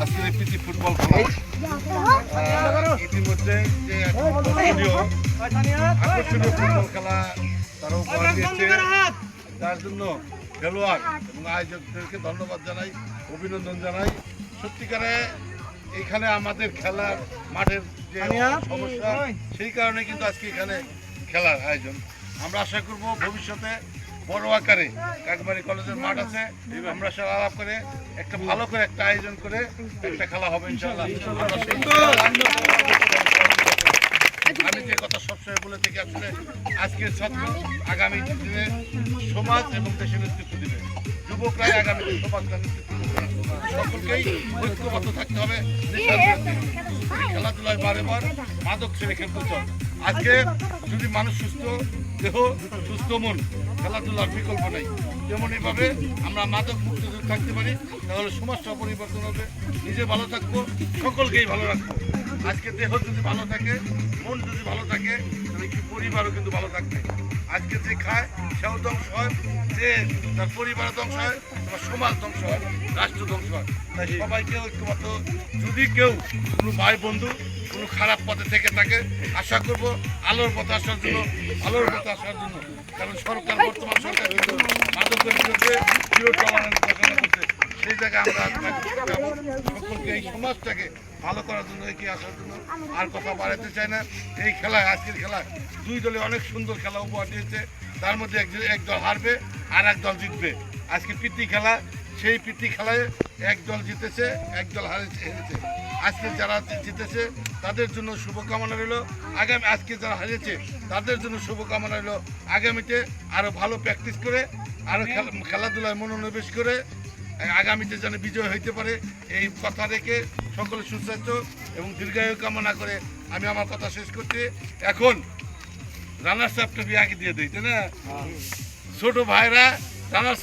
আজকের এই প্রীতি ফুটবল খেলা ইতিমধ্যে যে আকর্ষণীয় ফুটবল খেলা তারা উপহার দিয়েছে, যার জন্য খেলোয়াড় এবং আয়োজকদেরকে ধন্যবাদ জানাই, অভিনন্দন জানাই। সত্যিকারে এখানে আমাদের খেলার মাঠের যে সমস্যা, সেই কারণে কিন্তু আজকে এখানে খেলার আয়োজন। আমরা আশা করব ভবিষ্যতে বড় আকারে কাকবাড়ি কলেজের মাঠ আছে, আমরা সব আলাপ করে একটা ভালো করে একটা আয়োজন করে একটা খেলা হবে ইনশাআল্লাহ। আমি যে কথা সবসময় বলে থাকি, আসলে আজকের ছাত্র আগামী দিনে সমাজ এবং দেশের নেতৃত্ব দিবে, যুবকরাই আগামী দিনে সমাজের নেতৃত্ব দিবে। সকলকেই ঐক্যবদ্ধ থাকতে হবে। খেলাধুলায় বারে বার মাদক ছেড়ে খেলতে চল। আজকে যদি মানুষ সুস্থ দেহ সুস্থ মন, খেলাধুলার বিকল্প নেই। তেমনইভাবে আমরা মাদক মুক্ত যদি থাকতে পারি তাহলে সমাজটা পরিবর্তন হবে, নিজে ভালো থাকবো, সকলকেই ভালো রাখবো। আজকে দেহ যদি ভালো থাকে, মন যদি ভালো থাকে, তাহলে কি পরিবারও কিন্তু ভালো থাকবে। আজকে যে খায় সেও ধ্বংস হয়, যে তার পরিবার ধ্বংস হয়, তোমার সমাজ ধ্বংস হয়, রাষ্ট্র ধ্বংস হয়। তাই সবাইকে ঐক্যবদ্ধ, যদি কেউ কোনো ভাই বন্ধু কোনো খারাপ পথে থেকে থাকে, আশা করব আলোর পথে আসার জন্য, আলোর পথে আসার জন্য। কারণ সরকার, বর্তমান সরকার কিন্তু মাদকের বিরুদ্ধে জিরো টলারেন্স ঘোষণা করছে। সেই জায়গায় আমরা সকলকে এই সমাজটাকে ভালো করার জন্য, এগিয়ে আসার জন্য আর কথা বাড়াতে চাই না। এই খেলায়, আজকের খেলায় দুই দলে অনেক সুন্দর খেলা উপহার দিয়েছে। তার মধ্যে এক দল হারবে আর এক দল জিতবে। আজকে প্রীতি খেলা, সেই প্রীতি খেলায় এক দল জিতেছে, এক দল হেরেছে। আজকে যারা জিতেছে তাদের জন্য শুভকামনা রইল, আগামী আজকে যারা হারিয়েছে তাদের জন্য শুভকামনা রইল। আগামীতে আরও ভালো প্র্যাকটিস করে, আরও খেলাধুলায় মনোনিবেশ করে আগামীতে যেন বিজয় হইতে পারে, এই কথা রেখে সকলে সুস্বাস্থ্য এবং দীর্ঘায়ু কামনা করে আমি আমার কথা শেষ করছি। এখন রানার্স আপটা বিয়ে আগে দিয়ে দিই, তাই না? ছোট ভাইরা রানার্স